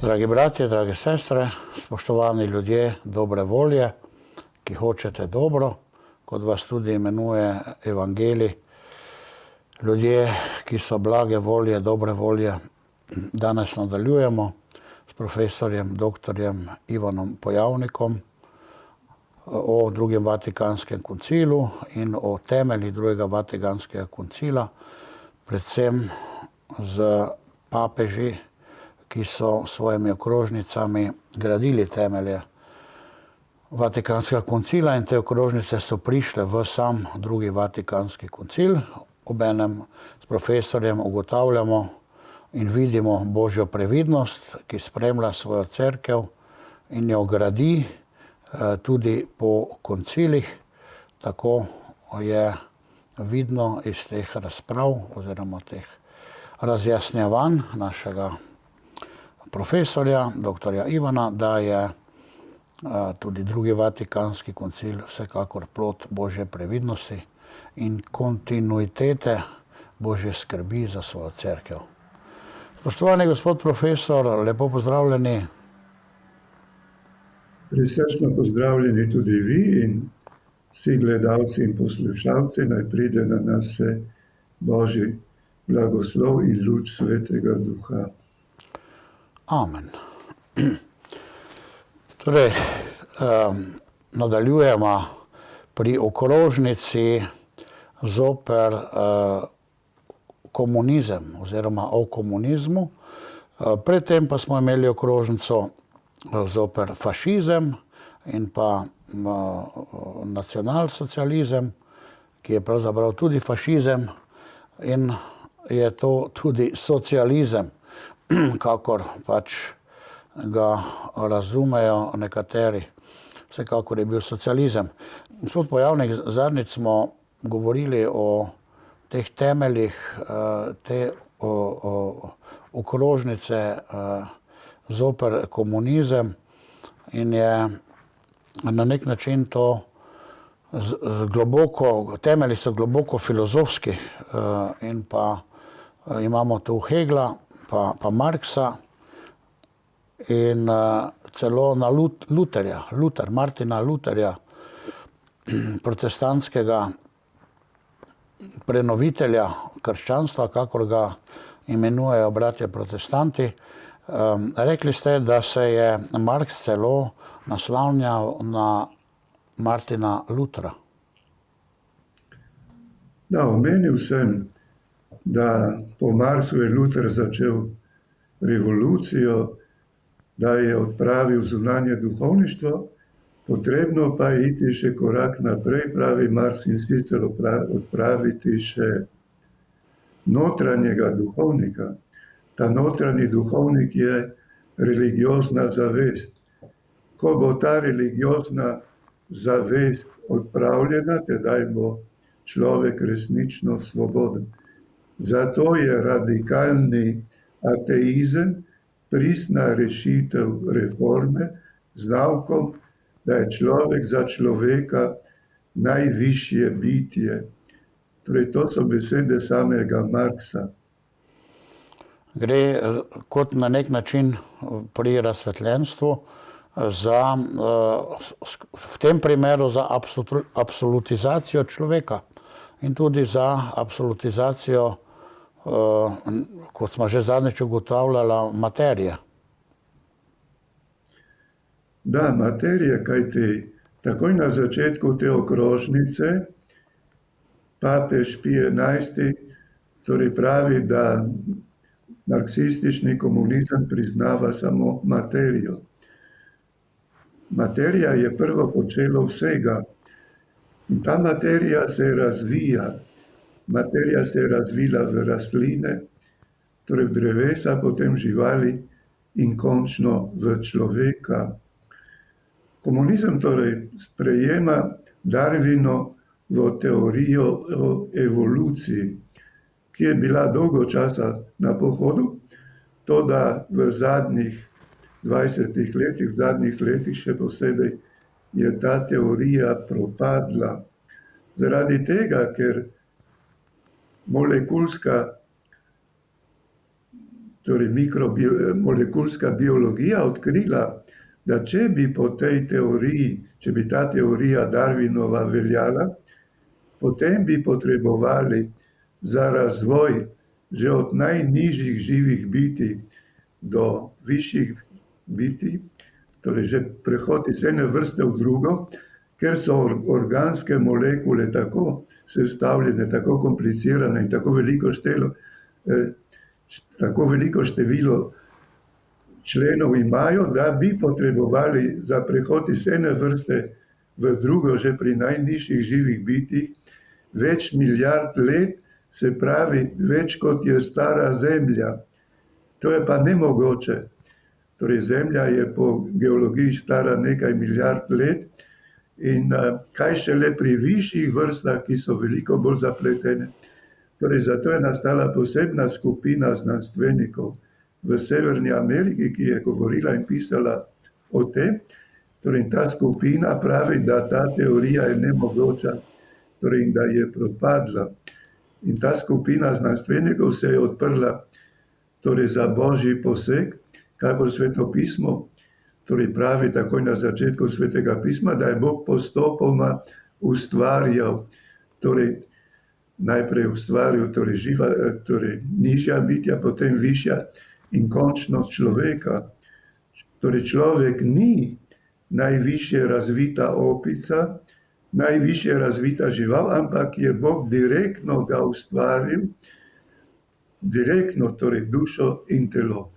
Dragi bratje, drage sestre, spoštovani ljudje dobre volje, ki hočete dobro, kot vas tudi imenuje evangelij, ljudje, ki so blage volje, dobre volje. Danes nadaljujemo s profesorjem, doktorjem Ivanom Pojavnikom o drugem Vatikanskem koncilu in o temeljih drugega Vatikanskega koncila, predvsem z papeži, ki so svojimi okrožnicami gradili temelje Vatikanskega koncila, in te okrožnice so prišle v sam drugi Vatikanski koncil. Obenem s profesorjem ugotavljamo in vidimo Božjo previdnost, ki spremlja svojo cerkev in jo gradi tudi po koncilih. Tako je vidno iz teh razprav oziroma teh razjasnjevanj našega profesorja, doktorja Ivana, da je tudi drugi Vatikanski koncil vsekakor plod Božje previdnosti in kontinuitete Božje skrbi za svojo cerkev. Spoštovani gospod profesor, lepo pozdravljeni. Prisrčno pozdravljeni tudi vi in vsi gledalci in poslušalci, naj pride na nas vse Božji blagoslov in luč Svetega Duha. Amen. Torej, nadaljujemo pri okrožnici zoper komunizem oziroma o komunizmu. Predtem pa smo imeli okrožnico zoper fašizem in pa nacionalsocializem, ki je pravzaprav tudi fašizem in je to tudi socializem, kakor pač ga razumejo nekateri. Vsekakor je bil socializem. Gospod Pojavnik, zadnjič smo govorili o teh temeljih te okrožnice zoper komunizem in je na nek način to globoko, temelji so globoko filozofski in pa imamo tu Hegla, pa Marxa in celo na Martina Lutherja, protestantskega prenovitelja krščanstva, kakor ga imenujejo bratje protestanti. Rekli ste, da se je Marx celo naslanjal na Martina Luthera. Da, omenil sem, da po Marxu je Luther začel revolucijo, da je odpravil zunanje duhovništvo, potrebno pa je iti še korak naprej, pravi Marx, in sicer odpraviti še notranjega duhovnika. Ta notranji duhovnik je religiozna zavest. Ko bo ta religiozna zavest odpravljena, tedaj bo človek resnično svoboden. Zato je radikalni ateizem pristna rešitev reforme z naukom, da je človek za človeka najvišje bitje. Torej, to so besede samega Marxa. Gre kot na nek način pri razsvetljenstvu v tem primeru za absolutizacijo človeka in tudi za absolutizacijo, kot smo že zadnjič ugotavljali, materije. Da, materije, kajti takoj na začetku te okrožnice papež Pij XI torej pravi, da marksistični komunizem priznava samo materijo. Materija je prvo počelo vsega in ta materija se razvija. Materija se je razvila v rastline, torej v drevesa, potem živali in končno v človeka. Komunizem torej sprejema Darwinovo teorijo o evoluciji, ki je bila dolgo časa na pohodu, toda v zadnjih 20 letih, v zadnjih letih še posebej, je ta teorija propadla. Zaradi tega, ker molekulska torej molekulska biologija odkrila, da če bi po tej teoriji, če bi ta teorija Darwinova veljala, potem bi potrebovali za razvoj že od najnižjih živih bitij do višjih bitij, torej že prehod iz ene vrste v drugo, ker so organske molekule tako sestavljene, tako komplicirane in tako veliko število členov imajo, da bi potrebovali za prehod iz ene vrste v drugo, že pri najnižjih živih bitjih, več milijard let, se pravi več kot je stara Zemlja. To je pa nemogoče. Torej Zemlja je po geologiji stara nekaj milijard let in kaj šele pri višjih vrstah, ki so veliko bolj zapletene. Torej zato je nastala posebna skupina znanstvenikov v Severni Ameriki, ki je govorila in pisala o tem. Torej ta skupina pravi, da ta teorija je nemogoča, torej da je propadla. In ta skupina znanstvenikov se je odprla torej za božji poseg, kakor svetopismo, torej pravi takoj na začetku svetega pisma, da je Bog postopoma ustvarjal, torej najprej ustvaril torej nižja bitja, potem višja in končno človeka. Torej človek ni najvišje razvita opica, najvišje razvita žival, ampak je Bog direktno ga ustvaril, direktno, torej dušo in telo.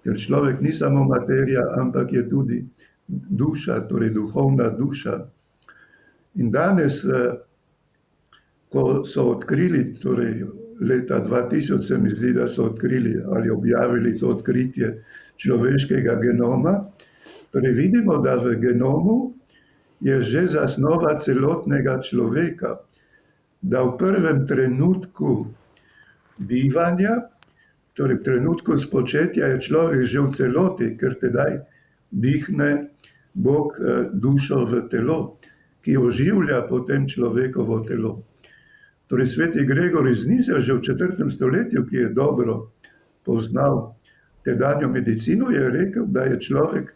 Ker človek ni samo materija, ampak je tudi duša, torej duhovna duša. In danes, ko so odkrili, torej leta 2000 se mi zdi, da so odkrili ali objavili to odkritje človeškega genoma, torej vidimo, da v genomu je že zasnova celotnega človeka, da v prvem trenutku bivanja, torej v trenutku spočetja, je človek že v celoti, ker tedaj dihne Bog dušo v telo, ki oživlja potem človekovo telo. Torej sveti Gregor iz Niza že v 4. stoletju, ki je dobro poznal tedanjo medicino, je rekel, da je človek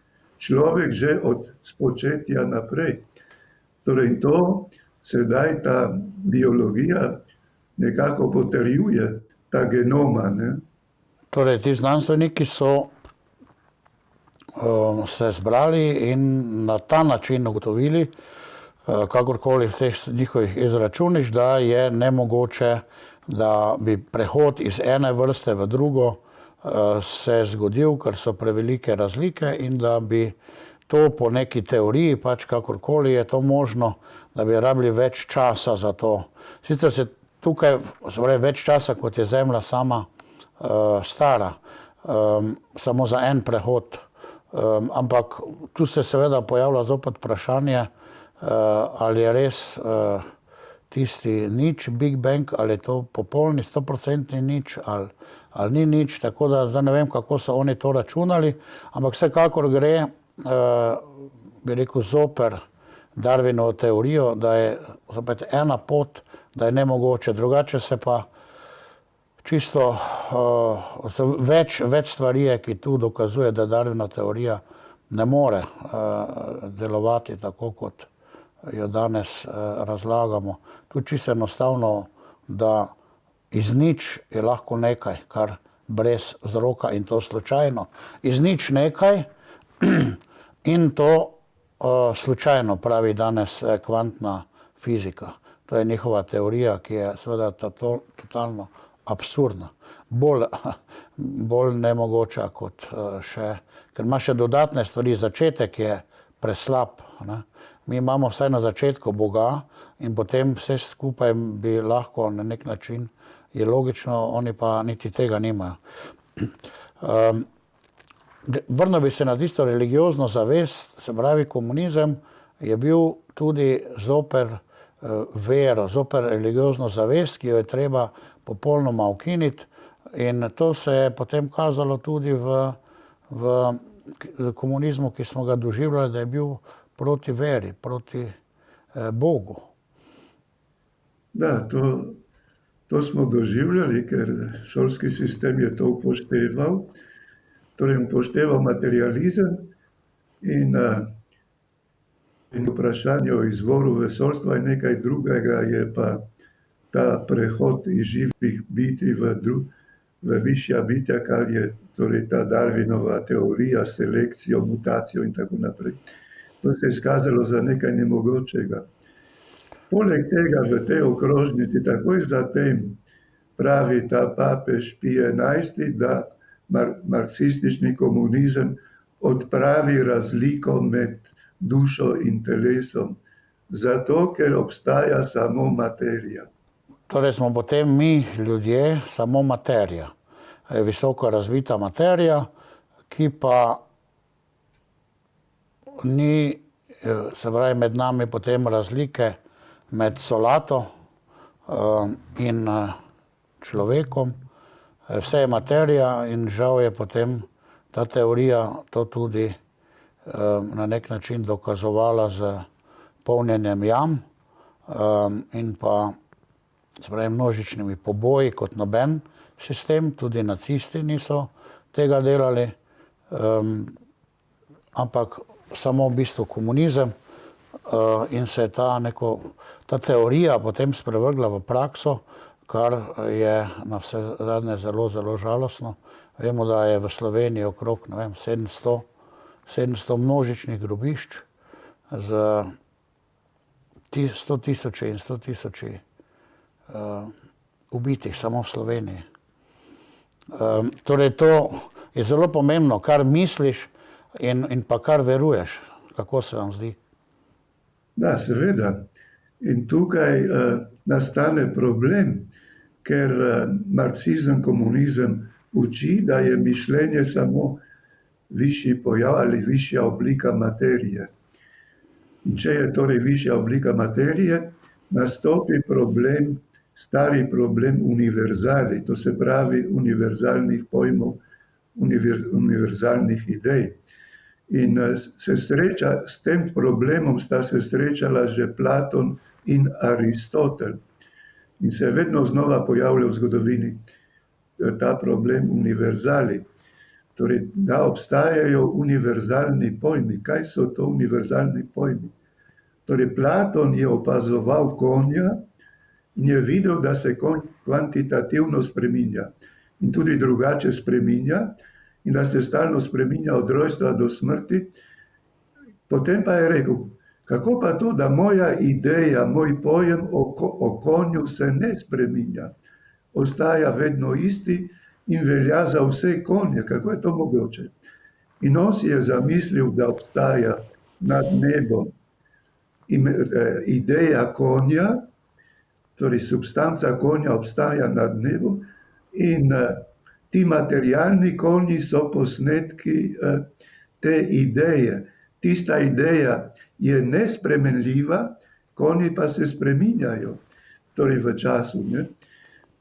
že od spočetja naprej. Torej to sedaj ta biologija nekako potrjuje, ta genoma. Ne? Torej ti znanstveniki so se zbrali in na ta način ugotovili, kakorkoli v teh njihovih izračunih, da je nemogoče, da bi prehod iz ene vrste v drugo se zgodil, ker so prevelike razlike in da bi to po neki teoriji, pač kakorkoli je to možno, da bi rabili več časa za to. Sicer se tukaj, več časa, kot je Zemlja sama stara, samo za en prehod. Ampak tu se seveda pojavlja zopet vprašanje, ali je res tisti nič, Big Bang, ali je to popolni 100% nič, ali ni nič, tako da zdaj ne vem, kako so oni to računali, ampak vsekakor gre, bi rekel, zoper Darwinovo teorijo, da je zopet ena pot, da je nemogoče, drugače se pa čisto več stvari je, ki tu dokazuje, da Darwinova teorija ne more delovati tako, kot jo danes razlagamo. Tu čisto enostavno, da iz nič je lahko nekaj, kar brez vzroka in to slučajno. Iz nič nekaj in to slučajno, pravi danes kvantna fizika. To je njihova teorija, ki je seveda totalno absurdna. Bolj nemogoča kot še, ker ima še dodatne stvari, začetek je preslab. Ne? Mi imamo vsaj na začetku Boga in potem vse skupaj bi lahko na nek način, je logično, oni pa niti tega nimajo. Vrnil bi se na tisto religiozno zavest, se pravi komunizem je bil tudi zoper vero, zoper religiozno zavest, ki jo je treba popolnoma ukiniti in to se je potem kazalo tudi v komunizmu, ki smo ga doživljali, da je bil proti veri, proti Bogu. Da, to To smo doživljali, ker šolski sistem je to upošteval, torej upošteval materializem in vprašanje o izvoru vesoljstva je nekaj drugega, je pa ta prehod iz živih bitij v višja bitja, kar je torej ta Darwinova teorija, selekcijo, mutacijo in tako naprej. To se je izkazalo za nekaj nemogočega. Poleg tega v tej okrožnici, takoj zatem, pravi ta papež Pij XI, da marksistični komunizem odpravi razliko med dušo in telesom, zato ker obstaja samo materija. Torej smo potem mi, ljudje, samo materija. Visoko razvita materija, ki pa ni, se pravi, med nami potem razlike med solato in človekom. Vse je materija in žal je potem ta teorija to tudi na nek način dokazovala z polnjenjem jam in pa se pravi množičnimi poboji kot noben sistem, tudi nacisti niso tega delali, ampak samo v bistvu komunizem in se je ta teorija potem sprevrgla v prakso, kar je na vse zadnje zelo, zelo žalostno. Vemo, da je v Sloveniji okrog, ne vem, 700 množičnih grobišč z 100 tisoči in 100 tisoči ubitih samo v Sloveniji. Torej to je zelo pomembno, kar misliš in pa kar veruješ. Kako se vam zdi? Da, seveda. In tukaj nastane problem, ker marksizem, komunizem uči, da je mišljenje samo višji pojav ali višja oblika materije. In če je torej višja oblika materije, nastopi problem, stari problem univerzali, to se pravi univerzalnih pojmov, univerzalnih idej. In s tem problemom sta se srečala že Platon in Aristotel. In se je vedno znova pojavljal v zgodovini ta problem univerzali. Torej, da obstajajo univerzalni pojmi. Kaj so to univerzalni pojmi? Torej, Platon je opazoval konja in je videl, da se konj kvantitativno spreminja in tudi drugače spreminja in da se stalno spreminja od rojstva do smrti. Potem pa je rekel, kako pa to, da moja ideja, moj pojem o konju se ne spreminja, ostaja vedno isti in velja za vse konje. Kako je to mogoče? In on si je zamislil, da obstaja nad nebom ideja konja, torej substanca konja obstaja nad nebom in ti materialni konji so posnetki te ideje. Tista ideja je nespremenljiva, konji pa se spreminjajo, torej v času. Ne?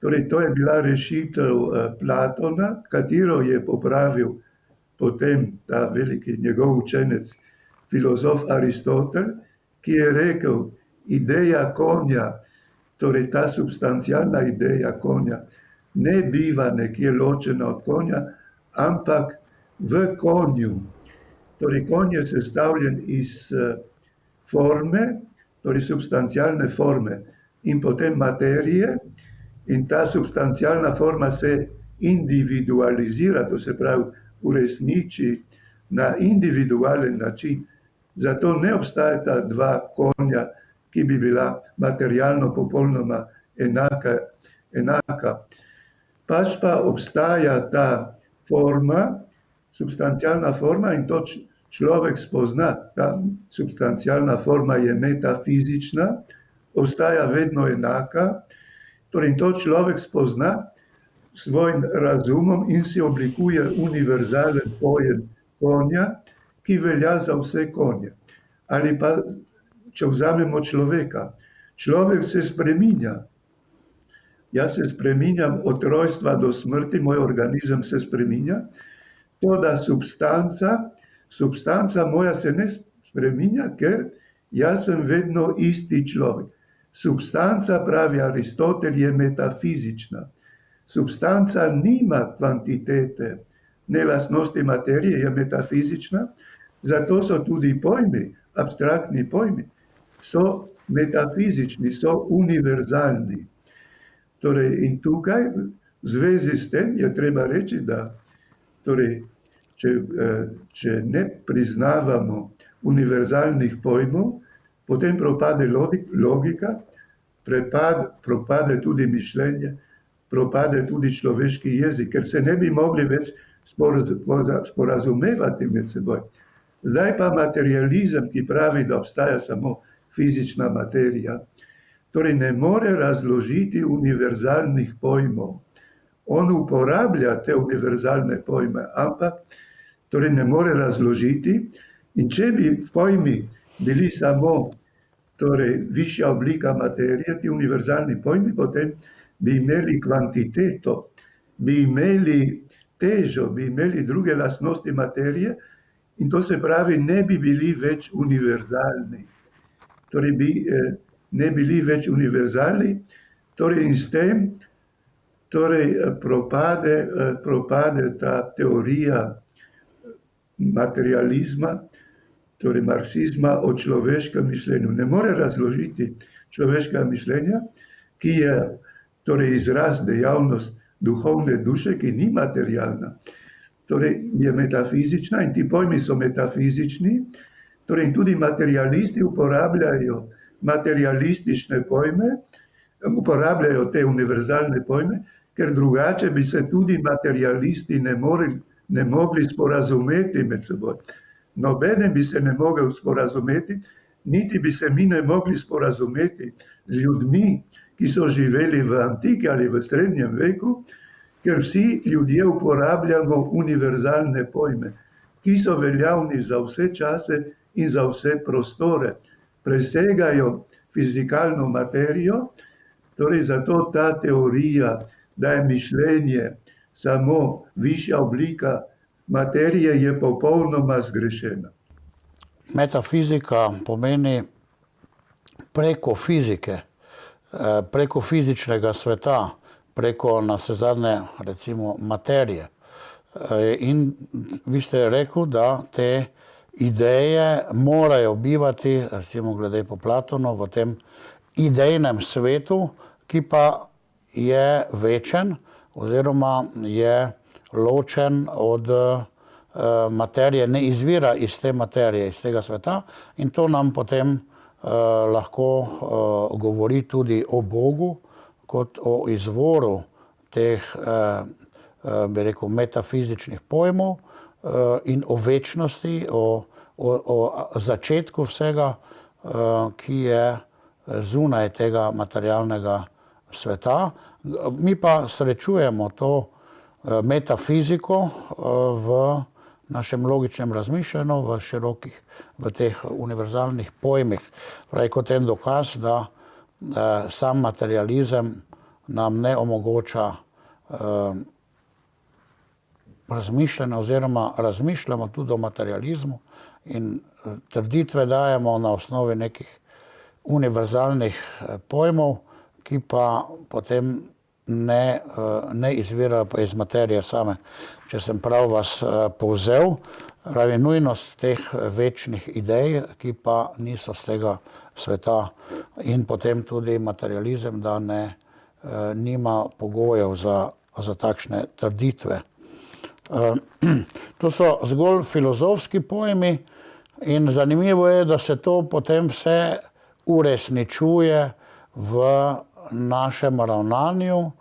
Torej, to je bila rešitev Platona, katero je popravil potem ta veliki njegov učenec, filozof Aristotel, ki je rekel, ideja konja, torej ta substancialna ideja konja, ne biva nekje ločena od konja, ampak v konju. Torej, konj je sestavljen iz forme, torej substancialne forme in potem materije in ta substancialna forma se individualizira, to se pravi uresniči na individualen način. Zato ne obstajata dva konja, ki bi bila materialno popolnoma enaka. Pač pa obstaja ta forma, substancialna forma in to človek spozna. Ta substancialna forma je metafizična, ostaja vedno enaka, torej to človek spozna s svojim razumom in si oblikuje univerzalen pojem konja, ki velja za vse konje. Ali pa, če vzamemo človeka, človek se spreminja. Jaz se spreminjam od rojstva do smrti, moj organizem se spreminja, toda substanca moja se ne spreminja, ker jaz sem vedno isti človek. Substanca, pravi Aristotel, je metafizična. Substanca nima kvantitete, ne lastnosti materije, je metafizična, zato so tudi pojmi, abstraktni pojmi, so metafizični, so univerzalni. Torej, in tukaj v zvezi s tem je treba reči, da torej, če ne priznavamo univerzalnih pojmov, potem propade logika, propade tudi mišljenje, propade tudi človeški jezik, ker se ne bi mogli več sporazumevati med seboj. Zdaj pa materializem, ki pravi, da obstaja samo fizična materija, torej ne more razložiti univerzalnih pojmov. On uporablja te univerzalne pojme, ampak torej ne more razložiti. In če bi pojmi bili samo torej, višja oblika materije, ti univerzalni pojmi, potem bi imeli kvantiteto, bi imeli težo, bi imeli druge lastnosti materije, in to se pravi, ne bi bili več univerzalni. Torej ne bili več univerzalni, torej in s tem torej propade ta teorija materializma, torej marksizma o človeškem mišljenju. Ne more razložiti človeškega mišljenja, ki je torej izraz, dejavnost duhovne duše, ki ni materialna. Torej je metafizična in ti pojmi so metafizični, torej in tudi materialisti uporabljajo materialistične pojme, uporabljajo te univerzalne pojme, ker drugače bi se tudi materialisti ne mogli sporazumeti med seboj. Nobeden bi se ne mogel sporazumeti, niti bi se mi ne mogli sporazumeti z ljudmi, ki so živeli v antiki ali v srednjem veku, ker vsi ljudje uporabljamo univerzalne pojme, ki so veljavni za vse čase in za vse prostore. Presegajo fizikalno materijo, torej zato ta teorija, da je mišljenje samo višja oblika materije, je popolnoma zgrešena. Metafizika pomeni preko fizike, preko fizičnega sveta, preko navsezadnje recimo materije. In vi ste rekel, da te ideje morajo bivati, recimo glede po Platonu, v tem idejnem svetu, ki pa je večen oziroma je ločen od materije, ne izvira iz te materije, iz tega sveta, in to nam potem lahko govori tudi o Bogu kot o izvoru teh, bi rekel, metafizičnih pojmov in o večnosti, o začetku vsega, ki je zunaj tega materialnega sveta. Mi pa srečujemo to metafiziko v našem logičnem razmišljanju, v teh univerzalnih pojmih. Pravi, kot en dokaz, da sam materializem nam ne omogoča razmišljanja oziroma razmišljamo tudi o materializmu in trditve dajemo na osnovi nekih univerzalnih pojmov, ki pa potem ne izvirajo pa iz materije same. Če sem prav vas povzel, pravi nujnost teh večnih idej, ki pa niso z tega sveta, in potem tudi materializem, da nima pogojev za takšne trditve. To so zgolj filozofski pojmi in zanimivo je, da se to potem vse uresničuje v našem ravnanju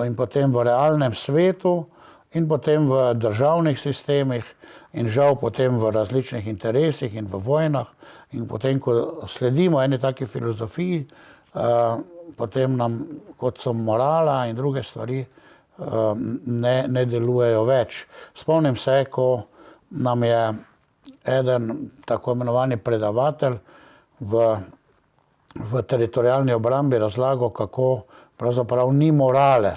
in potem v realnem svetu in potem v državnih sistemih in žal potem v različnih interesih in v vojnah. In potem, ko sledimo eni taki filozofiji, potem nam, kot so morala in druge stvari, ne delujejo več. Spomnim se, ko nam je eden tako imenovani predavatelj v teritorialni obrambi razlagal, kako pravzaprav ni morale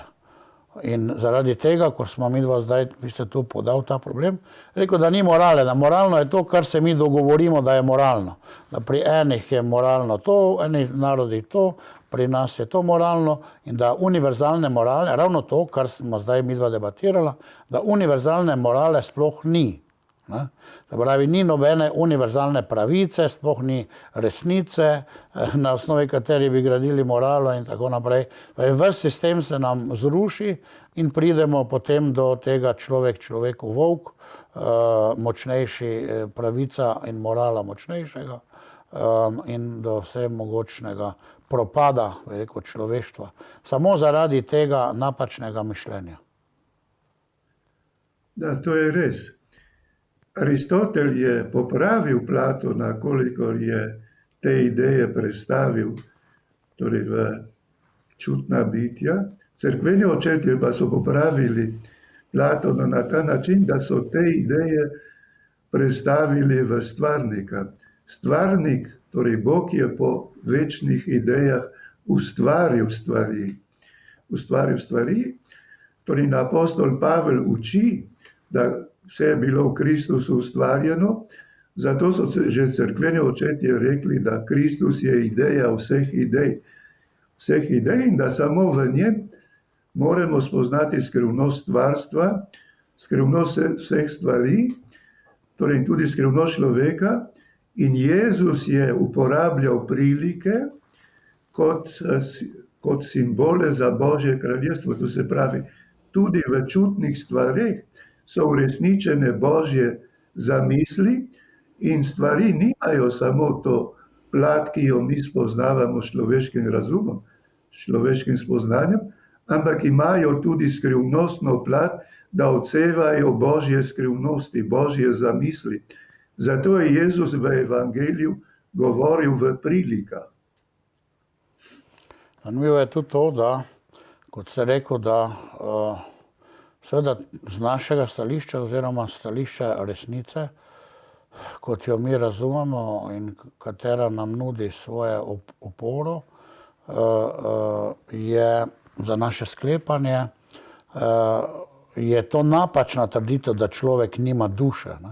In zaradi tega, ko smo mi dva zdaj, vi ste tu podal ta problem, rekel, da ni morale, da moralno je to, kar se mi dogovorimo, da je moralno. Da pri enih je moralno to, enih narodih to, pri nas je to moralno in da univerzalne morale, ravno to, kar smo zdaj mi dva debatirala, da univerzalne morale sploh ni. Ne? Se pravi, ni nobene univerzalne pravice, sploh ni resnice, na osnovi kateri bi gradili moralo in tako naprej. Ves sistem se nam zruši in pridemo potem do tega človek človeku volk, močnejši pravica in morala močnejšega in do vse mogočnega propada, bi rekel, človeštva. Samo zaradi tega napačnega mišljenja. Da, to je res. Aristotel je popravil Platona, kolikor je te ideje predstavil, torej v čutna bitja. Cerkveni očetje pa so popravili Platona na ta način, da so te ideje predstavili v stvarnika. Stvarnik, torej Bog je po večnih idejah ustvaril stvari. Torej apostol Pavel uči, da vse je bilo v Kristusu ustvarjeno, zato so že cerkveni očetje rekli, da Kristus je ideja vseh idej in da samo v njem moramo spoznati skrivnost stvarstva, skrivnost vseh stvari, torej tudi skrivnost človeka. In Jezus je uporabljal prilike kot simbole za Božje kraljestvo. To se pravi, tudi v čutnih stvareh so uresničene Božje zamisli in stvari nimajo samo to plat, ki jo mi spoznavamo s človeškim razumom, s človeškim spoznanjem, ampak imajo tudi skrivnostno plat, da odsevajo Božje skrivnosti, Božje zamisli. Zato je Jezus v evangeliju govoril v prilikah. Zanimivo je tudi to, da, kot ste rekel, da seveda z našega stališča oziroma stališča resnice, kot jo mi razumemo in katera nam nudi svoje oporo, je za naše sklepanje, je to napačna trditev, da človek nima duše. Ne?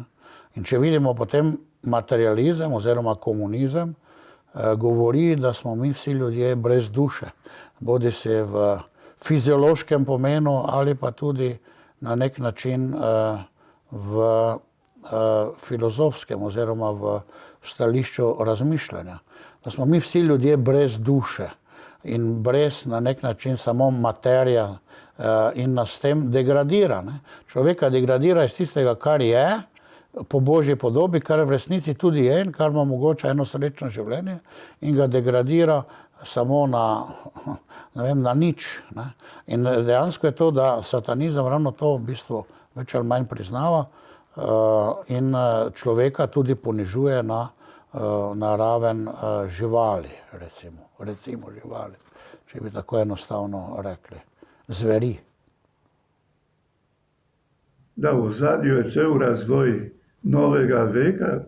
In če vidimo potem materializem oziroma komunizem, govori, da smo mi vsi ljudje brez duše. Bodi se v fiziološkem pomenu ali pa tudi na nek način v filozofskem oziroma v stališču razmišljanja. Da smo mi vsi ljudje brez duše in brez na nek način samo materija in nas s tem degradira. Ne? Človeka degradira iz tistega, kar je, po Božji podobi, kar v resnici tudi je in kar mu omogoča eno srečno življenje in ga degradira samo na nič. Ne? In dejansko je to, da satanizem ravno to v bistvu več ali manj priznava in človeka tudi ponižuje na raven živali, recimo živali, če bi tako enostavno rekli, zveri. Da, v ozadju je cel razvoj novega veka,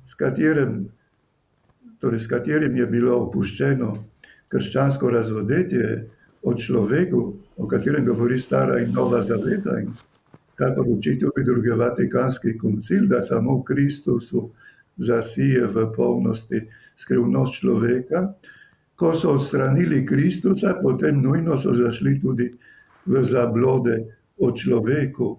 s katerim je bilo opuščeno krščansko razvodetje o človeku, o katerem govori Stara in Nova zaveta, in kakor uči tudi Drugi Vatikanski koncil, da samo v Kristusu zasije v polnosti skrivnost človeka. Ko so odstranili Kristusa, potem nujno so zašli tudi v zablode o človeku.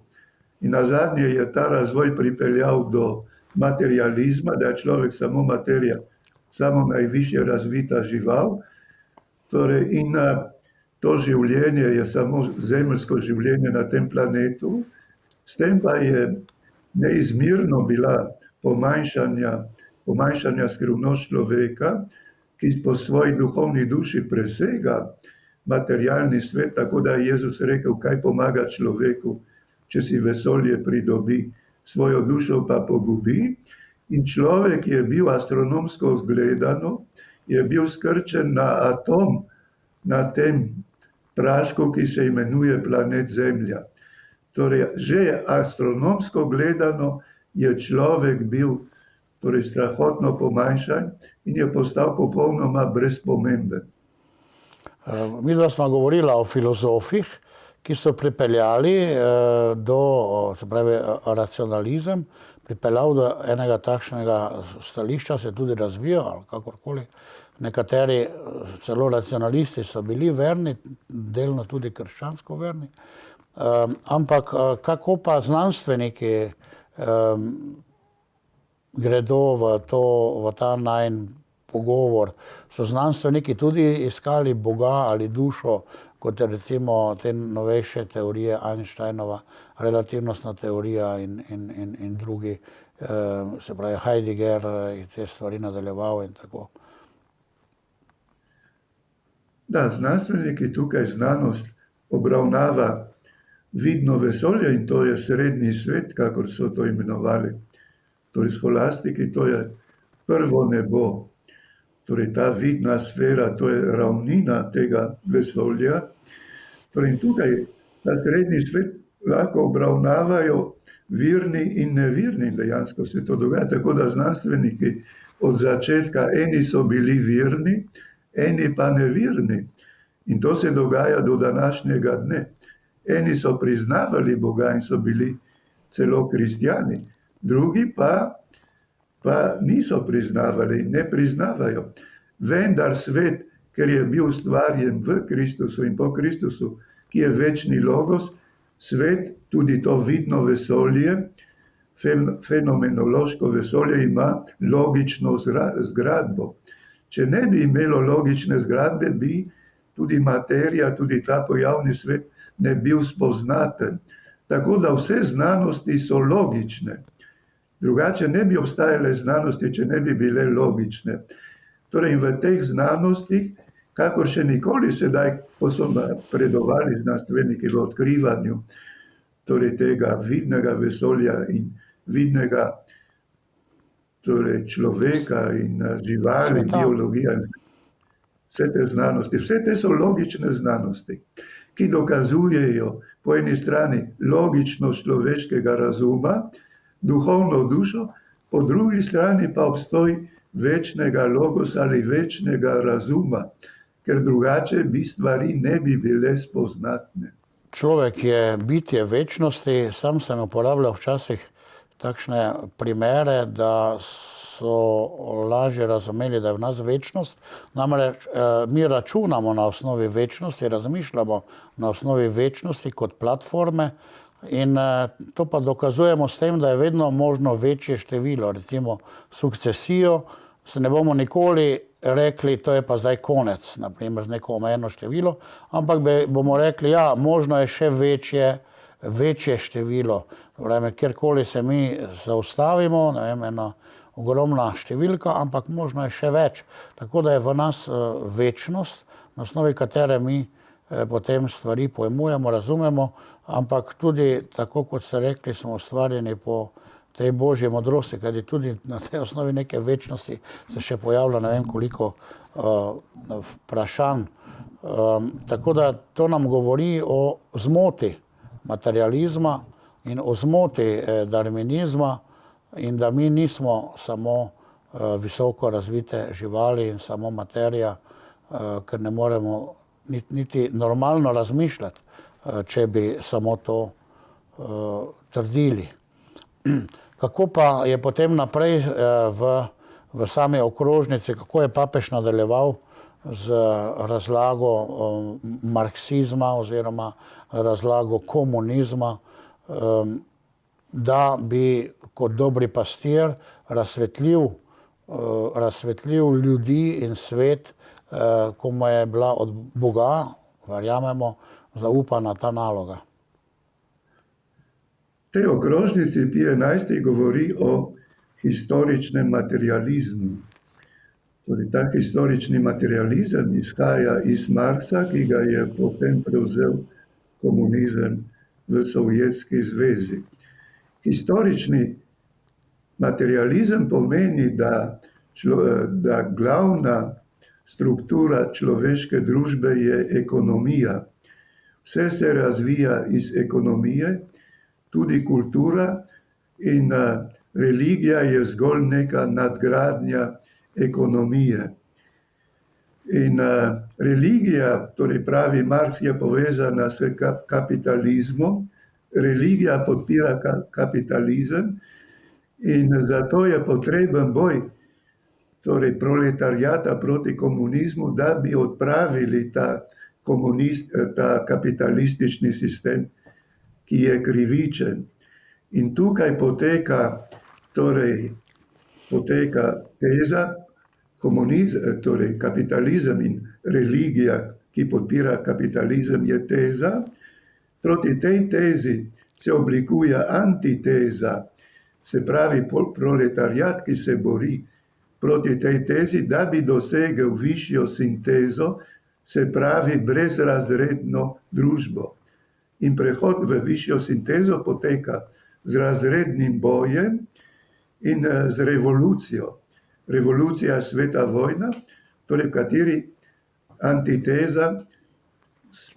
In nazadnje je ta razvoj pripeljal do materializma, da je človek samo materija, samo najvišje razvita žival. Torej, in to življenje je samo zemeljsko življenje na tem planetu. S tem pa je neizmerno bila pomanjšanja skrivnost človeka, ki po svoji duhovni duši presega materialni svet, tako da je Jezus rekel, kaj pomaga človeku, če si vesolje pridobi, svojo dušo pa pogubi. In človek je bil astronomsko gledano, je bil skrčen na atom, na tem prašku, ki se imenuje planet Zemlja. Torej, že astronomsko gledano je človek bil strahotno pomanjšan in je postal popolnoma brezpomemben. Mi dva smo govorila o filozofih, ki so pripeljali do, se pravi, racionalizem, pripeljal do enega takšnega stališča, se je tudi razvijal, ali kakorkoli. Nekateri, celo racionalisti so bili verni, delno tudi krščansko verni, ampak kako pa znanstveniki gredo v ta najin pogovor. So znanstveniki tudi iskali Boga ali dušo, kot je recimo te novejše teorije, Einsteinova relativnostna teorija in drugi, se pravi Heidegger je te stvari nadaljeval in tako. Da, znanstveniki tukaj znanost obravnava vidno vesolje in to je srednji svet, kakor so to imenovali. Torej skolastiki, to je prvo nebo. Torej ta vidna sfera, to je ravnina tega vesolja. Torej tukaj ta srednji svet lahko obravnavajo virni in nevirni, dejansko se to dogaja. Tako da znanstveniki od začetka, eni so bili virni, eni pa nevirni. In to se dogaja do današnjega dne. Eni so priznavali Boga in so bili celo kristjani, drugi pa niso priznavali, ne priznavajo. Vendar svet, ker je bil ustvarjen v Kristusu in po Kristusu, ki je večni logos, svet, tudi to vidno vesolje, fenomenološko vesolje ima logično zgradbo. Če ne bi imelo logične zgradbe, bi tudi materija, tudi ta pojavni svet ne bil spoznaten. Tako da vse znanosti so logične. Drugače ne bi obstajale znanosti, če ne bi bile logične. Torej v teh znanostih, kakor še nikoli sedaj, ko so napredovali znanstveniki v odkrivanju torej tega vidnega vesolja in vidnega torej človeka in živali, biologija, vse te znanosti, vse te so logične znanosti, ki dokazujejo po eni strani logičnost človeškega razuma, duhovno dušo, po drugi strani pa obstoj večnega logosa ali večnega razuma, ker drugače bi stvari ne bi bile spoznatne. Človek je bitje večnosti, sam sem uporabljal včasih takšne primere, da so lažje razumeli, da je v nas večnost. Namreč mi računamo na osnovi večnosti, razmišljamo na osnovi večnosti kot platforme in to pa dokazujemo s tem, da je vedno možno večje število. Recimo sukcesijo se ne bomo nikoli rekli, to je pa zdaj konec, naprimer neko omejeno število, ampak bomo rekli, ja, možno je še večje število. Kjerkoli se mi zaustavimo, ne vem, ena ogromna številka, ampak možno je še več. Tako da je v nas večnost, na osnovi katere mi potem stvari pojmujemo, razumemo, ampak tudi, tako kot ste rekli, smo ustvarjeni po tej božji modrosti, kajti tudi na tej osnovi neke večnosti se še pojavlja ne vem koliko vprašanj. Tako da to nam govori o zmoti materializma in o zmoti darwinizma in da mi nismo samo visoko razvite živali in samo materija, ker ne moremo niti normalno razmišljati, če bi samo to trdili. Kako pa je potem naprej v sami okrožnici, kako je papež nadaljeval z razlago marksizma oziroma razlago komunizma, da bi kot dobri pastir razsvetljiv ljudi in svet, komu je bila od Boga, verjamemo, zaupana ta naloga. V tej okrožnici Pij XI govori o historičnem materializmu. Torej, ta historični materializem izhaja iz Marxa, ki ga je potem prevzel komunizem v Sovjetski zvezi. Historični materializem pomeni, da glavna struktura človeške družbe je ekonomija. Vse se razvija iz ekonomije, tudi kultura in religija je zgolj neka nadgradnja ekonomije. In Religija, torej pravi Marx, je povezana s kapitalizmom, religija podpira kapitalizem in zato je potreben boj, torej proletariata proti komunizmu, da bi odpravili ta kapitalistični sistem, ki je krivičen. In tukaj poteka teza, torej kapitalizem in religija, ki podpira kapitalizem, je teza. Proti tej tezi se oblikuje antiteza, se pravi proletariat, ki se bori proti tej tezi, da bi dosegel višjo sintezo, se pravi brezrazredno družbo. In prehod v višjo sintezo poteka z razrednim bojem in z revolucijo. Revolucija je sveta vojna, torej v kateri antiteza s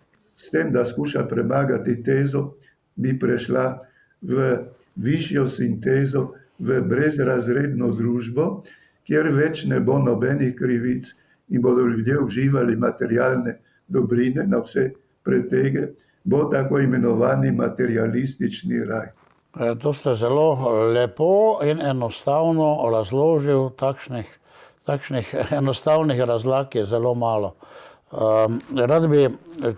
tem, da skuša premagati tezo, bi prešla v višjo sintezo, v brezrazredno družbo, kjer več ne bo nobenih krivic in bodo ljudje uživali materialne dobrine na vse pretege, bo tako imenovani materialistični raj. To ste zelo lepo in enostavno razložil, takšnih enostavnih razlag je zelo malo. Rad bi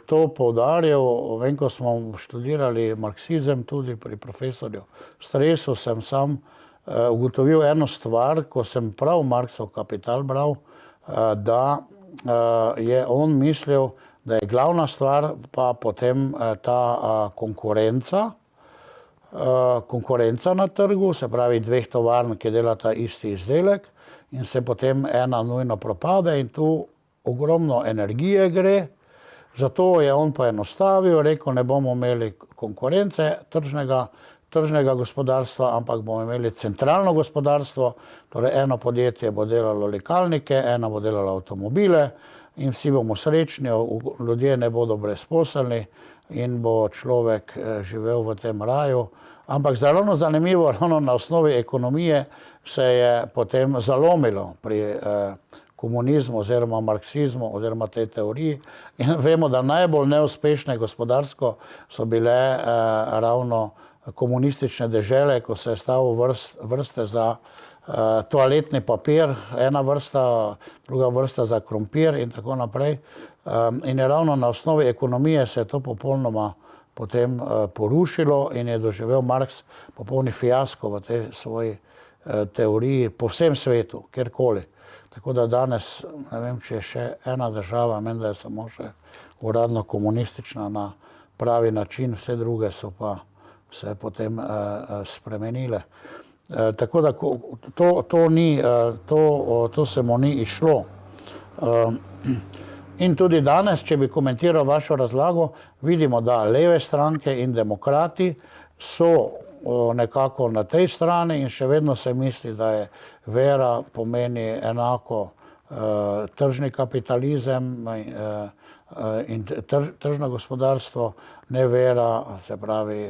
to poudaril, vem, ko smo študirali marksizem tudi pri profesorju Stresu, sem sam ugotovil eno stvar, ko sem prav Marksov Kapital bral, da je on mislil, da je glavna stvar pa potem ta konkurenca na trgu, se pravi dveh tovarn, ki delata isti izdelek in se potem ena nujno propade in tu ogromno energije gre. Zato je on poenostavil, rekel, ne bomo imeli konkurence tržnega gospodarstva, ampak bomo imeli centralno gospodarstvo, torej eno podjetje bo delalo likalnike, eno bo delalo avtomobile in vsi bomo srečni, ljudje ne bodo brezposelni in bo človek živel v tem raju. Ampak zelo zanimivo, ravno na osnovi ekonomije se je potem zalomilo pri komunizmu oziroma marksizmu oziroma tej teoriji in vemo, da najbolj neuspešne gospodarsko so bile ravno komunistične dežele, ko se je stavil vrste za toaletni papir, ena vrsta, druga vrsta za krompir in tako naprej. In je ravno na osnovi ekonomije se je to popolnoma potem porušilo in je doživel Marx popolni fiasko v tej svoji teoriji po vsem svetu, kjerkoli. Tako da danes, ne vem, če je še ena država, meni da je samo še uradno komunistična na pravi način, vse druge so pa se potem spremenile. Tako da to se mu ni izšlo. In tudi danes, če bi komentiral vašo razlago, vidimo, da leve stranke in demokrati so nekako na tej strani in še vedno se misli, da je vera pomeni enako tržni kapitalizem in tržno gospodarstvo, ne vera, se pravi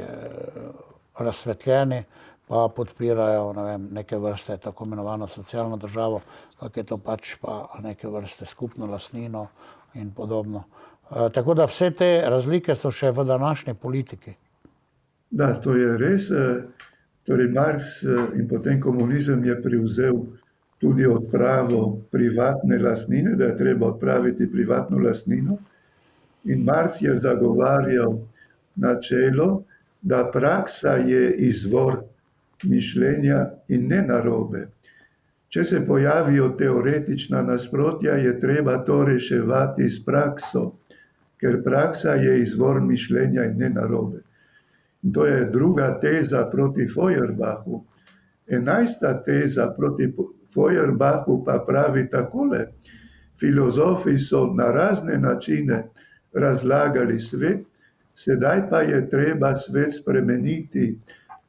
razsvetljeni, pa podpirajo, ne vem, neke vrste tako imenovano socialno državo, kak je to pač pa neke vrste skupno lastnino in podobno. Tako da vse te razlike so še v današnji politiki. Da, to je res. Torej Marx in potem komunizem je prevzel tudi odpravo privatne lastnine, da je treba odpraviti privatno lastnino. In Marx je zagovarjal načelo, da praksa je izvor mišljenja in ne narobe. Če se pojavijo teoretična nasprotja, je treba to reševati s prakso, ker praksa je izvor mišljenja in ne narobe. In to je druga teza proti Feuerbachu. 11. teza proti Feuerbachu pa pravi takole: filozofi so na razne načine razlagali svet, sedaj pa je treba svet spremeniti.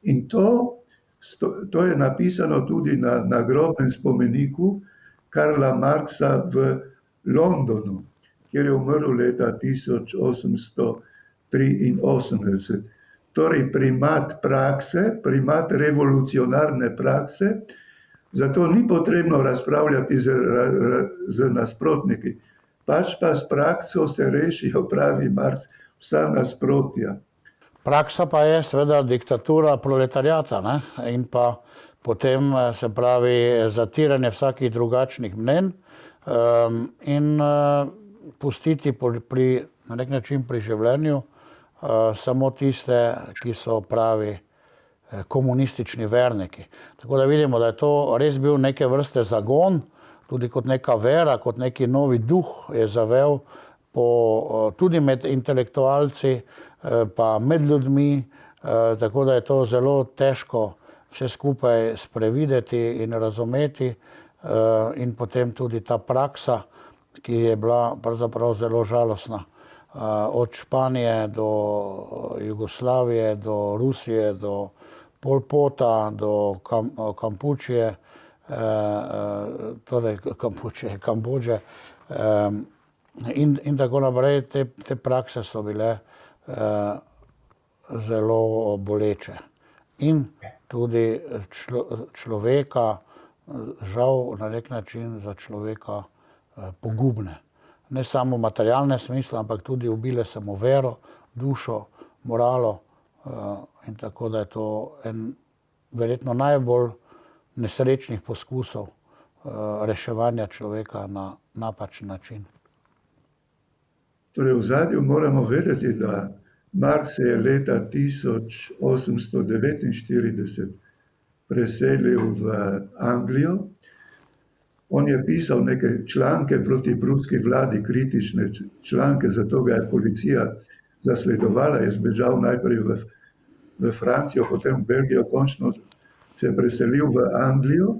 In to je napisano tudi na nagrobnem spomeniku Karla Marxa v Londonu, kjer je umrl leta 1883. Torej primat prakse, primat revolucionarne prakse, zato ni potrebno razpravljati z nasprotniki. pač pa s prakso se rešijo, pravi Marx, vsa nasprotja. Praksa pa je seveda diktatura proletariata, ne? In pa potem, se pravi, zatiranje vsakih drugačnih mnenj in pustiti na nek način pri življenju samo tiste, ki so pravi komunistični verniki. Tako da vidimo, da je to res bil neke vrste zagon, tudi kot neka vera, kot neki novi duh je zavel tudi med intelektualci, pa med ljudmi, tako da je to zelo težko vse skupaj sprevideti in razumeti in potem tudi ta praksa, ki je bila pravzaprav zelo žalostna. Od Španije do Jugoslavije, do Rusije, do Pol Pota, do Kampučije, torej Kambodže in tako naprej. Te prakse so bile zelo boleče in tudi človeka, žal na nek način za človeka pogubne. Ne samo v materialnem smislu, ampak tudi ubile samo vero, dušo, moralo in tako da je to en verjetno najbolj nesrečnih poskusov reševanja človeka na napačen način. Torej v ozadju moramo vedeti, da Marx se je leta 1849 preselil v Anglijo. On je pisal neke članke proti pruski vladi, kritične članke, zato ga je policija zasledovala, je zbežal najprej v Francijo, potem v Belgijo, končno se je preselil v Anglijo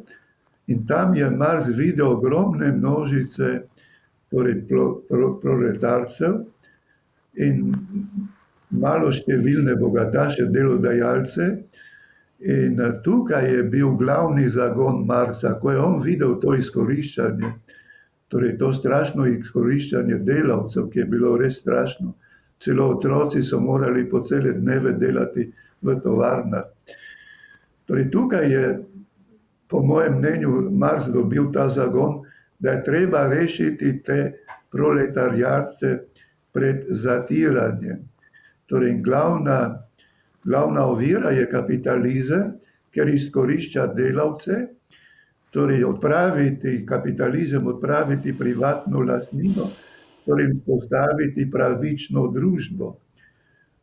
in tam je Marx videl ogromne množice torej proletarcev in maloštevilne bogataše, delodajalce. In tukaj je bil glavni zagon Marxa, ko je on videl to izkoriščanje, torej to strašno izkoriščanje delavcev, ki je bilo res strašno. Celo otroci so morali po cele dneve delati v tovarnah. Torej tukaj je, po mojem mnenju, Marx dobil ta zagon, da je treba rešiti te proletariatce pred zatiranjem. Torej glavna ovira je kapitalizem, ker izkorišča delavce, torej odpraviti kapitalizem, odpraviti privatno lastnino, torej vzpostaviti pravično družbo.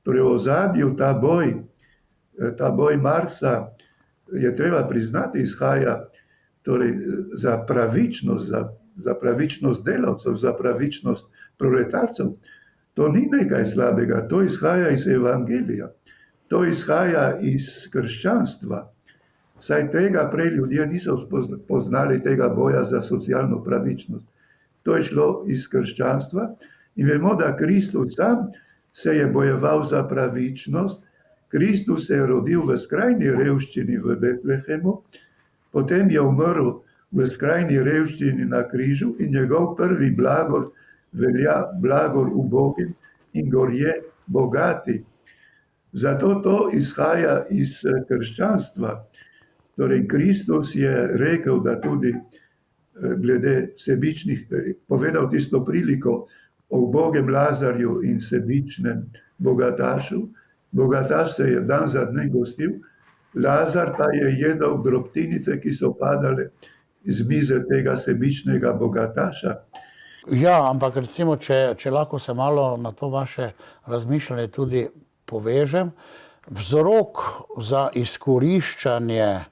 Torej v ozadju ta boj Marxa, je treba priznati, izhaja torej za pravičnost delavcev, za pravičnost proletarcev. To ni nekaj slabega, to izhaja iz evangelija, to izhaja iz krščanstva. Saj tega prej ljudje niso poznali, tega boja za socialno pravičnost. To je šlo iz krščanstva in vemo, da Kristus sam se je bojeval za pravičnost. Kristus se je rodil v skrajni revščini v Betlehemu, potem je umrl v skrajni revščini na križu in njegov prvi blagor velja blagor ubogim in gorje bogati. Zato to izhaja iz krščanstva. Torej, Kristus je rekel, da tudi glede sebičnih, povedal tisto priliko o ubogem Lazarju in sebičnem bogatašu. Bogataš se je dan za dne gostil, Lazar pa je jedel drobtinice, ki so padale iz mize tega sebičnega bogataša. Ja, ampak recimo, če lahko se malo na to vaše razmišljanje tudi povežem, vzrok za izkoriščanje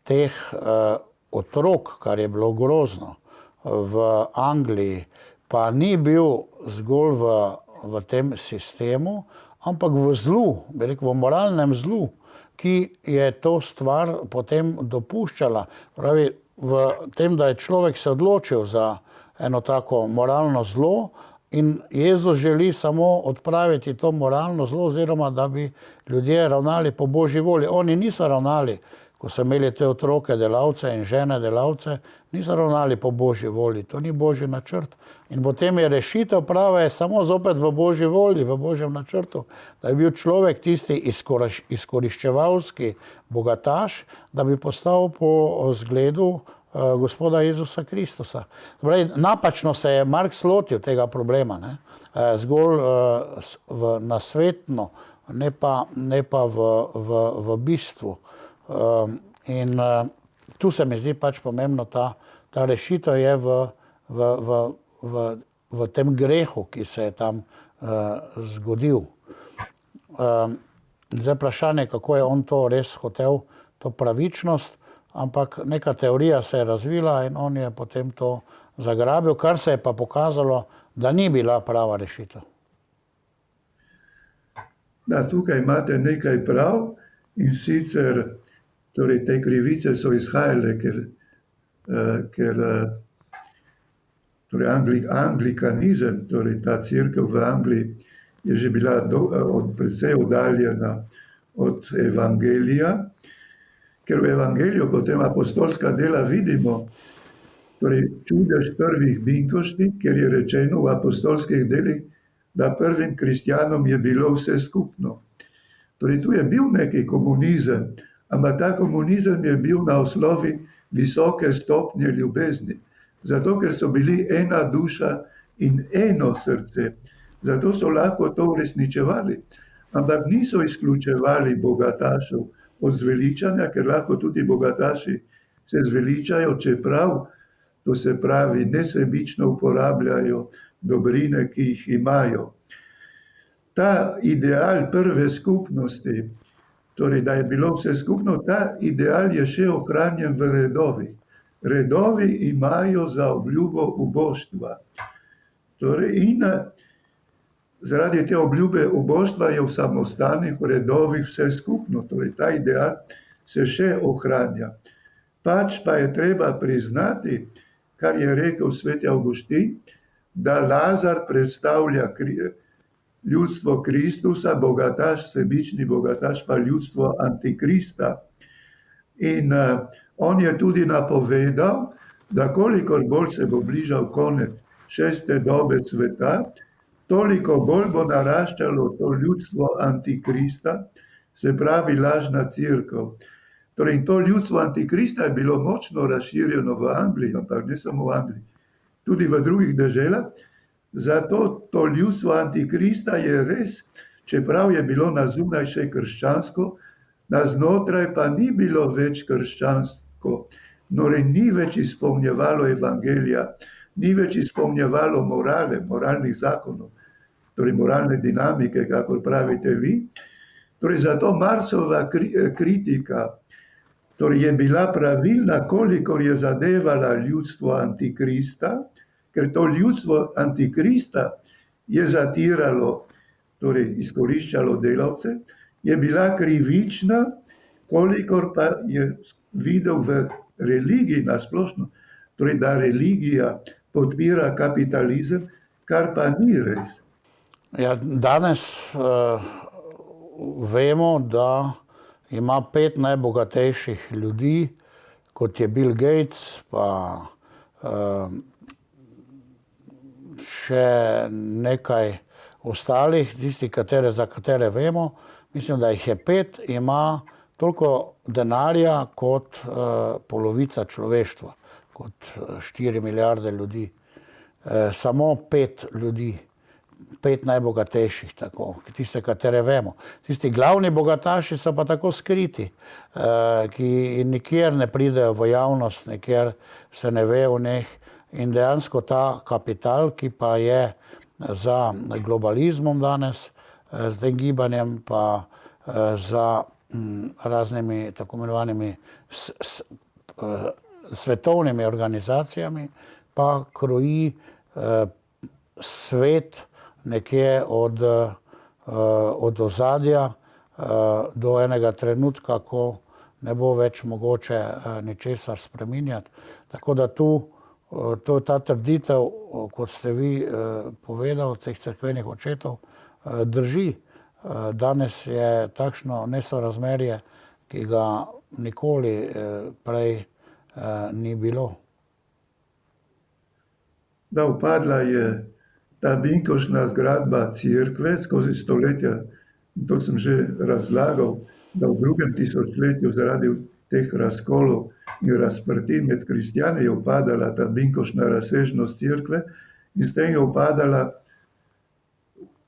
teh otrok, kar je bilo grozno v Angliji, pa ni bil zgolj v tem sistemu, ampak v zlu, bi rekel, v moralnem zlu, ki je to stvar potem dopuščala. Pravi, v tem, da je človek se odločil za eno tako moralno zlo in Jezus želi samo odpraviti to moralno zlo, oziroma da bi ljudje ravnali po Božji volji. Oni niso ravnali, ko so imeli te otroke delavce in žene delavce, niso ravnali po Božji volji, to ni Božji načrt. In potem je rešitev prava je samo zopet v Božji volji, v Božjem načrtu, da je bil človek tisti izkoriščevalski bogataš, da bi postal po zgledu gospoda Jezusa Kristusa. Napačno se je Marx lotil tega problema, ne? Zgolj nasvetno, ne pa v bistvu. In tu se mi zdi pač pomembno, ta rešitev je v tem grehu, ki se je tam zgodil. Zdaj vprašanje, kako je on to res hotel, to pravičnost, ampak neka teorija se je razvila in on je potem to zagrabil, kar se je pa pokazalo, da ni bila prava rešitev. Da, tukaj imate nekaj prav in sicer torej te krivice so izhajale, ker torej anglikanizem, torej ta cerkev v Angliji je že bila precej oddaljena od evangelija, ker v evangeliju potem apostolska dela vidimo, torej čudež prvih binkošti, ker je rečeno v apostolskih delih, da prvim kristjanom je bilo vse skupno. Torej tu je bil neki komunizem, ampak ta komunizem je bil na osnovi visoke stopnje ljubezni. Zato, ker so bili ena duša in eno srce. Zato so lahko to uresničevali. Ampak niso izključevali bogatašev od zveličanja, ker lahko tudi bogataši se zveličajo, čeprav, to se pravi, nesebično uporabljajo dobrine, ki jih imajo. Ta ideal prve skupnosti, torej da je bilo vse skupno, ta ideal je še ohranjen v redovih. Redovi imajo za obljubo uboštva. Torej, in zaradi te obljube uboštva je v samostanih redovih vse skupno. Torej, ta ideal se še ohranja. Pač pa je treba priznati, kar je rekel sveti Avguštin, da Lazar predstavlja ljudstvo Kristusa, bogataš, sebični bogataš, pa ljudstvo Antikrista. In on je tudi napovedal, da kolikor bolj se bo bližal konec 6. dobe sveta, toliko bolj bo naraščalo to ljudstvo Antikrista, se pravi lažna cerkev. Torej, to ljudstvo Antikrista je bilo močno razširjeno v Angliji, ampak ne samo v Angliji, tudi v drugih deželah. Zato to ljudstvo Antikrista je res, čeprav je bilo na zunaj še krščansko, na znotraj pa ni bilo več krščansko, ni več izpolnjevalo evangelija, ni več izpolnjevalo moralnih zakonov, torej moralne dinamike, kakor pravite vi. Torej, zato Marxova kritika torej je bila pravilna, kolikor je zadevala ljudstvo Antikrista, ker to ljudstvo Antikrista je zatiralo, torej izkoriščalo delavce, je bila krivična, kolikor pa je videl v religiji nasplošno, torej da religija podpira kapitalizem, kar pa ni res. Ja, danes vemo, da ima 5 najbogatejših ljudi, kot je Bill Gates, pa še nekaj ostalih, tisti, za katere vemo, mislim, da jih je 5, ima toliko denarja kot polovica človeštva, kot 4 milijarde ljudi. Samo 5 ljudi, 5 najbogatejših, tako, tiste, katere vemo. Tisti glavni bogataši so pa tako skriti, ki nikjer ne pridejo v javnost, nikjer se ne ve o njih. In dejansko ta kapital, ki pa je za globalizmom danes, z tem gibanjem, pa za raznimi tako imenovanimi svetovnimi organizacijami, pa kroji svet nekje od ozadja do enega trenutka, ko ne bo več mogoče ničesar spreminjati. Tako da ta trditev, kot ste vi povedali, teh cerkvenih očetov, drži. Danes je takšno nesorazmerje, ki ga nikoli prej ni bilo. Da upadla je ta binkoštna zgradba cerkve skozi stoletja, to sem že razlagal, da v 2. tisočletju zaradi teh razkolov in razprtij med kristjani je upadala ta binkošna razsežnost cerkve in s tem je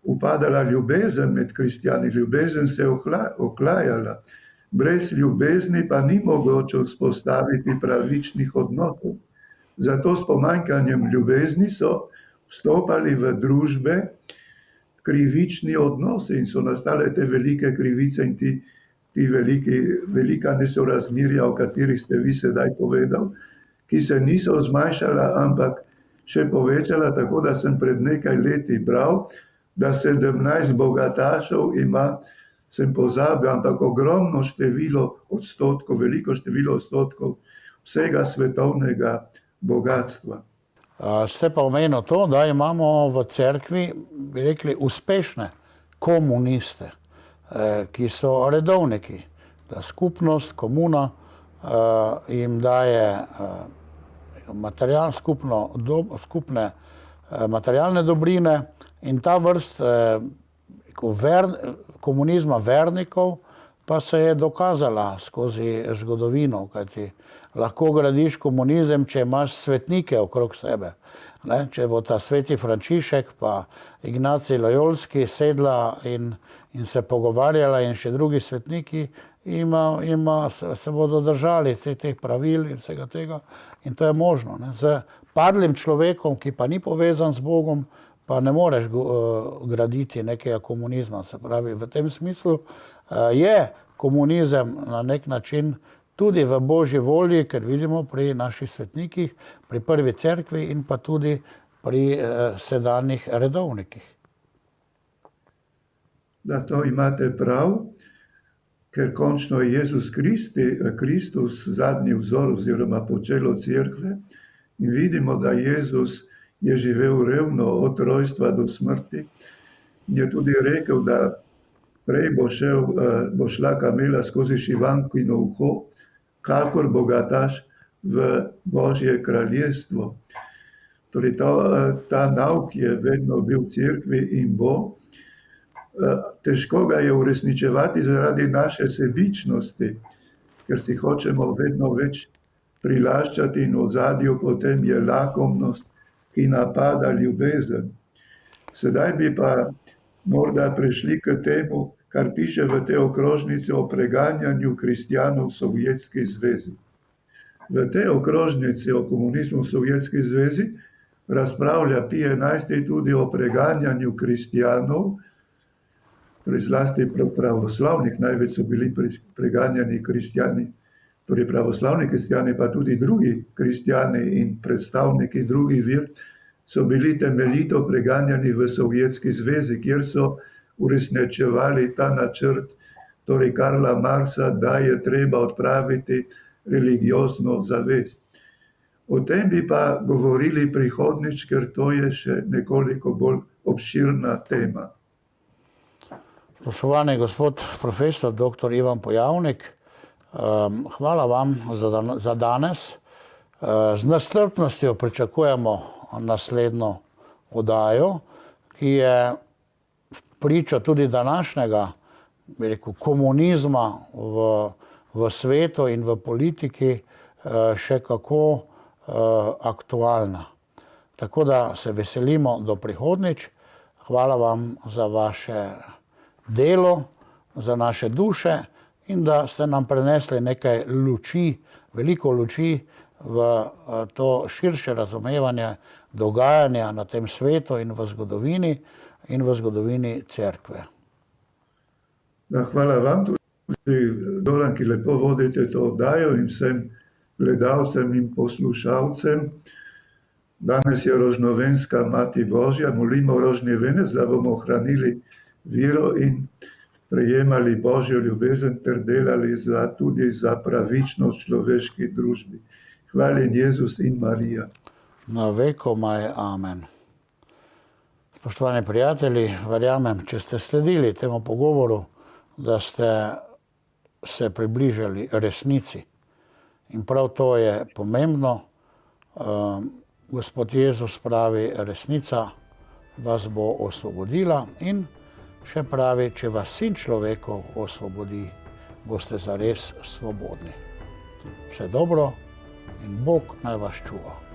upadala ljubezen med kristjani. Ljubezen se je ohlajala. Brez ljubezni pa ni mogoče vzpostaviti pravičnih odnosov. Zato s pomanjkanjem ljubezni so vstopali v družbe krivični odnosi in so nastale te velike krivice in ti velika nesorazmerja, o katerih ste vi sedaj povedal, ki se niso zmanjšala, ampak še povečala, tako da sem pred nekaj leti bral, da 17 bogatašev ima, sem pozabil, ampak ogromno število odstotkov, veliko število odstotkov vsega svetovnega bogatstva. Ste pa omenil to, da imamo v cerkvi, bi rekli, uspešne komuniste, ki so redovniki, da skupnost, komuna jim daje skupne materialne dobrine in ta vrst komunizma vernikov pa se je dokazala skozi zgodovino, kajti lahko gradiš komunizem, če imaš svetnike okrog sebe. Če bo ta sveti Frančišek pa Ignacij Lojolski sedla in se pogovarjala in še drugi svetniki, se bodo držali teh pravil in vsega tega in to je možno. Z padlim človekom, ki pa ni povezan z Bogom, pa ne moreš graditi nekega komunizma. Se pravi, v tem smislu je komunizem na nek način tudi v Božji volji, ker vidimo pri naših svetnikih, pri prvi cerkvi in pa tudi pri sedanjih redovnikih. Da, to imate prav, ker končno je Jezus Kristus zadnji vzor oziroma počelo cerkve in vidimo, da Jezus je živel revno od rojstva do smrti in je tudi rekel, da prej bo šla kamela skozi šivankino uho, kakor bogataš v Božje kraljestvo. Torej, ta nauk je vedno bil v cerkvi in bo. Težko ga je uresničevati zaradi naše sebičnosti, ker si hočemo vedno več prilaščati in v ozadju potem je lakomnost, ki napada ljubezen. Sedaj bi pa morda prešli k temu, kar piše v tej okrožnici o preganjanju kristjanov v Sovjetski zvezi. V tej okrožnici o komunizmu v Sovjetski zvezi razpravlja Pij XI tudi o preganjanju kristjanov, torej zlasti pravoslavnih, največ so bili preganjani kristjani, torej pravoslavni kristjani, pa tudi drugi kristjani in predstavniki drugih vir so bili temeljito preganjani v Sovjetski zvezi, kjer so uresničevali ta načrt, torej Karla Marxa, da je treba odpraviti religiozno zavest. O tem bi pa govorili prihodnjič, ker to je še nekoliko bolj obširna tema. Spoštovani gospod profesor, dr. Ivan Pojavnik, hvala vam za danes. Z nestrpnostjo pričakujemo naslednjo oddajo, ki je priča tudi današnjega, bi rekel, komunizma v svetu in v politiki še kako aktualna. Tako da se veselimo do prihodnjič. Hvala vam za vaše delo, za naše duše in da ste nam prenesli nekaj luči, veliko luči v to širše razumevanje dogajanja na tem svetu in v zgodovini cerkve. Da, hvala vam tudi, Doran, ki lepo vodite to oddajo in vsem gledalcem in poslušalcem. Danes je rožnovenska Mati Božja, molimo rožni venec, da bomo ohranili vero in prejemali Božjo ljubezen ter delali tudi za pravičnost človeški družbi. Hvaljen Jezus in Marija. Na vekomaj, amen. Spoštovani prijatelji, verjamem, če ste sledili temu pogovoru, da ste se približali resnici. In prav to je pomembno. Gospod Jezus pravi, resnica vas bo osvobodila in še pravi, če vas Sin človekov osvobodi, boste zares svobodni. Vse dobro in Bog naj vas čuva.